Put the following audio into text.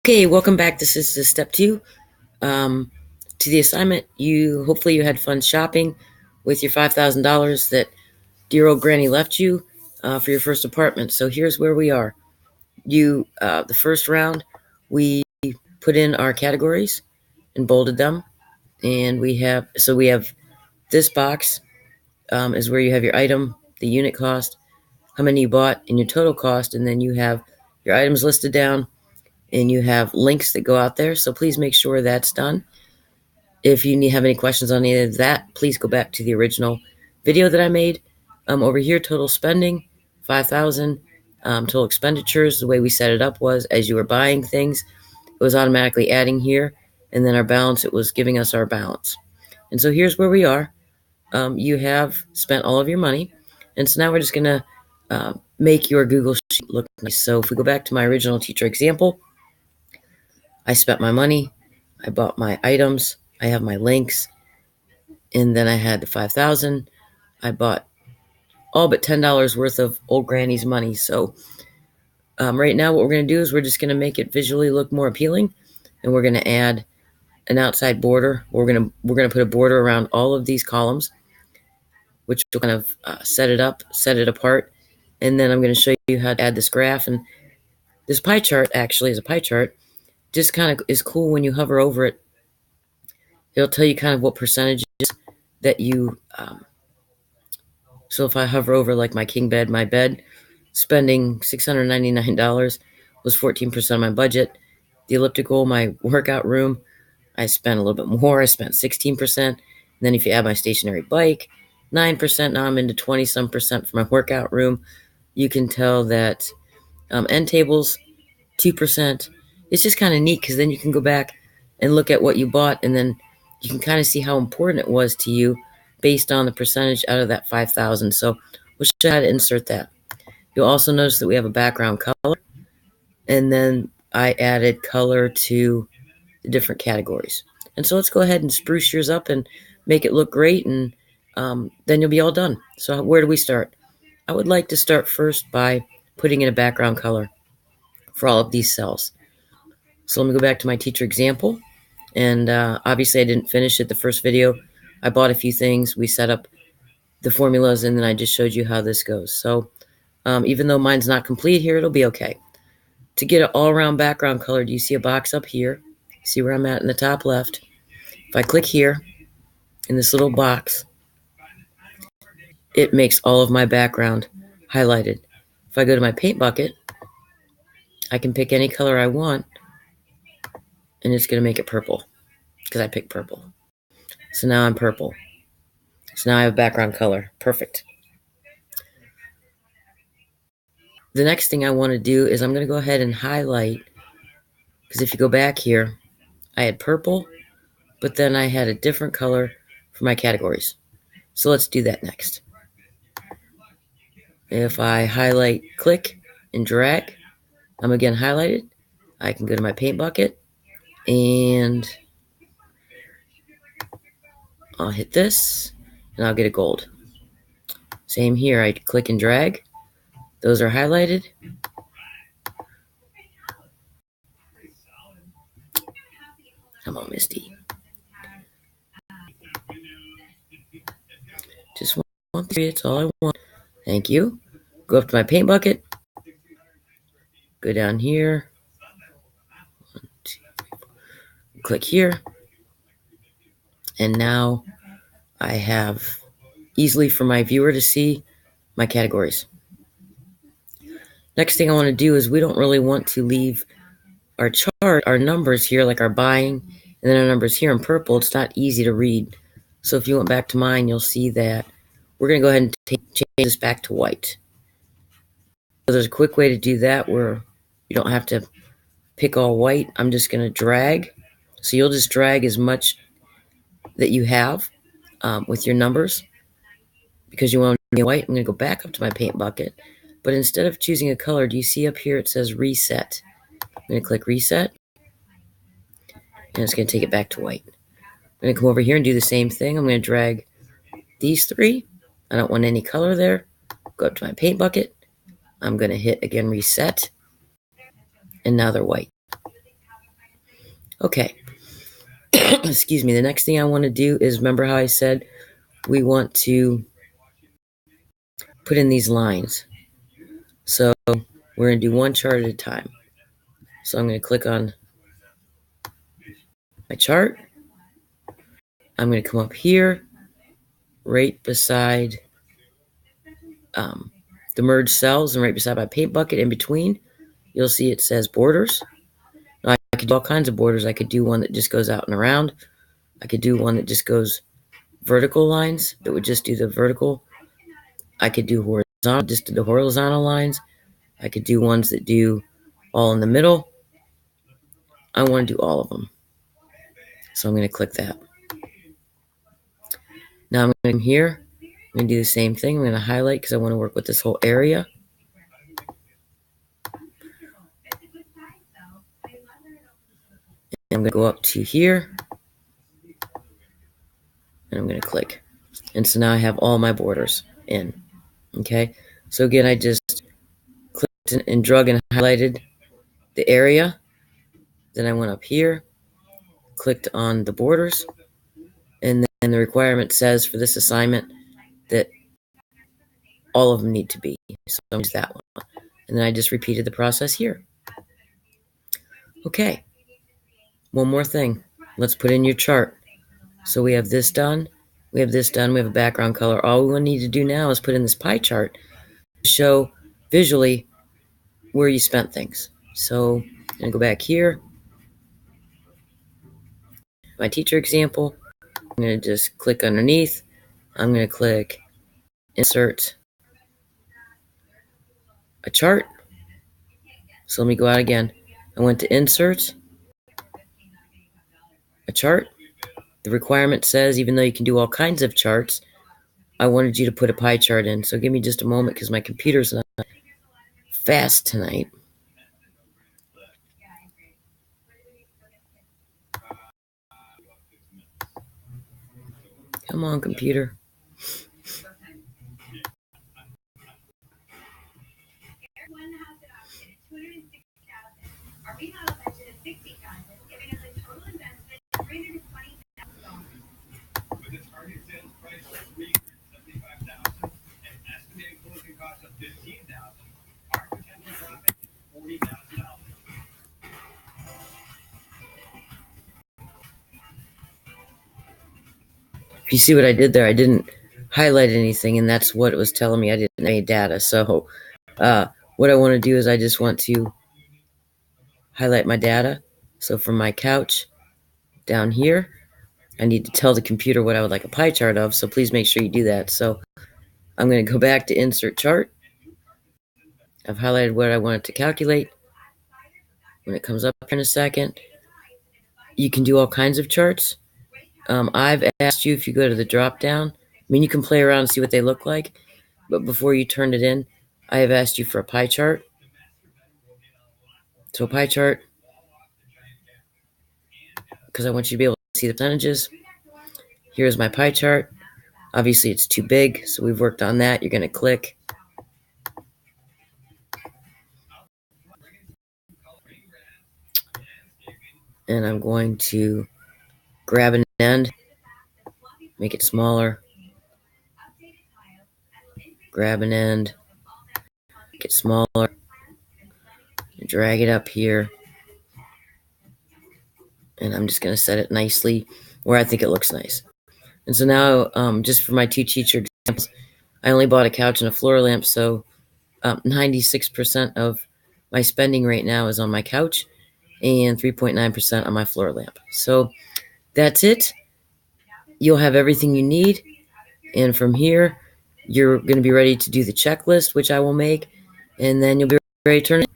Okay, welcome back. This is step two. Um, to the assignment, hopefully you had fun shopping with your $5,000 that dear old granny left you for your first apartment. So here's where we are. The first round, we put in our categories and bolded them, and we have this box is where you have your item, the unit cost, how many you bought, and your total cost, and then you have your items listed down, and you have links that go out there. So please make sure that's done. If you have any questions on any of that, please go back to the original video that I made. Over here, total spending, 5,000. Total expenditures, the way we set it up was as you were buying things, it was automatically adding here. And then our balance, it was giving us our balance. And so here's where we are. You have spent all of your money. And so now we're just going to make your Google Sheet look nice. So if we go back to my original teacher example, I spent my money. I bought my items. I have my links. And then I had the 5,000. I bought all but $10 worth of old granny's money. So right now what we're going to do is we're just going to make it visually look more appealing. And we're going to add an outside border. We're going to put a border around all of these columns, which will kind of set it up, set it apart. And then I'm going to show you how to add this graph. And this pie chart actually is a pie chart. Just kind of is cool when you hover over it. It'll tell you kind of what percentages that you so if I hover over like my king bed, my bed, spending $699 was 14% of my budget. The elliptical, my workout room, I spent a little bit more. I spent 16%. And then if you add my stationary bike, 9%. Now I'm into 20-some percent for my workout room. You can tell that end tables, 2%. It's just kind of neat because then you can go back and look at what you bought, and then you can kind of see how important it was to you based on the percentage out of that 5,000. So we'll show you how to insert that. You'll also notice that we have a background color, and then I added color to the different categories. And so let's go ahead and spruce yours up and make it look great, and then you'll be all done. So where do we start? I would like to start first by putting in a background color for all of these cells. So let me go back to my teacher example. And obviously I didn't finish it the first video. I bought a few things. We set up the formulas, and then I just showed you how this goes. So even though mine's not complete here, it'll be okay. To get an all-around background color, do you see a box up here? See where I'm at in the top left? If I click here in this little box, it makes all of my background highlighted. If I go to my paint bucket, I can pick any color I want, and it's going to make it purple because I picked purple. So now I'm purple. So now I have background color. Perfect. The next thing I want to do is I'm going to go ahead and highlight, because if you go back here, I had purple, but then I had a different color for my categories. So let's do that next. If I highlight, click, and drag, I'm again highlighted. I can go to my paint bucket, and I'll hit this, and I'll get a gold. Same here. I click and drag. Those are highlighted. Come on, Misty. Just one, three. That's all I want. Thank you. Go up to my paint bucket. Go down here. 1, 2, 3, 4. Click here. And now I have easily for my viewer to see my categories. Next thing I want to do is we don't really want to leave our chart, our numbers here, like our buying, and then our numbers here in purple. It's not easy to read. So if you went back to mine, you'll see that we're going to go ahead and change this back to white. So there's a quick way to do that where you don't have to pick all white. I'm just going to drag. So you'll just drag as much that you have with your numbers because you want to be white. I'm going to go back up to my paint bucket. But instead of choosing a color, do you see up here it says reset? I'm going to click reset. And it's going to take it back to white. I'm going to come over here and do the same thing. I'm going to drag these three. I don't want any color there. Go up to my paint bucket. I'm going to hit again reset. And now they're white. Okay. Excuse me. The next thing I want to do is, remember how I said we want to put in these lines. So we're going to do one chart at a time. So I'm going to click on my chart. I'm going to come up here, right beside the merged cells, and right beside my paint bucket in between, you'll see it says borders. Now, I could do all kinds of borders. I could do one that just goes out and around. I could do one that just goes vertical lines, that would just do the vertical. I could do horizontal, just do the horizontal lines. I could do ones that do all in the middle. I want to do all of them. So I'm going to click that. Now I'm going to come here. I'm going to do the same thing. I'm going to highlight because I want to work with this whole area. And I'm going to go up to here. And I'm going to click. And so now I have all my borders in. Okay. So again, I just clicked and drug and highlighted the area. Then I went up here, clicked on the borders. And then the requirement says for this assignment that all of them need to be. So I'm just that one. And then I just repeated the process here. Okay. One more thing. Let's put in your chart. So we have this done. We have this done. We have a background color. All we need to do now is put in this pie chart to show visually where you spent things. So I'm going to go back here. My teacher example. I'm going to just click underneath. I'm going to click insert a chart. So let me go out again. I went to insert a chart. The requirement says, even though you can do all kinds of charts, I wanted you to put a pie chart in. So give me just a moment because my computer's not fast tonight. Come on, computer. If you see what I did there, I didn't highlight anything, and that's what it was telling me. I didn't have any data. So what I want to do is I just want to highlight my data. So from my couch down here, I need to tell the computer what I would like a pie chart of. So please make sure you do that. So I'm going to go back to insert chart. I've highlighted what I want it to calculate. When it comes up in a second, you can do all kinds of charts. I've asked you, if you go to the drop down, I mean, you can play around and see what they look like, but before you turn it in, I have asked you for a pie chart. So a pie chart, because I want you to be able to see the percentages. Here's my pie chart. Obviously, it's too big, so we've worked on that. You're going to click. And I'm going to grab an end, make it smaller, grab an end, make it smaller, drag it up here, and I'm just going to set it nicely where I think it looks nice. And so now, just for my two teacher examples, I only bought a couch and a floor lamp, so 96% of my spending right now is on my couch and 3.9% on my floor lamp. So that's it. You'll have everything you need. And from here, you're going to be ready to do the checklist, which I will make. And then you'll be ready to turn it.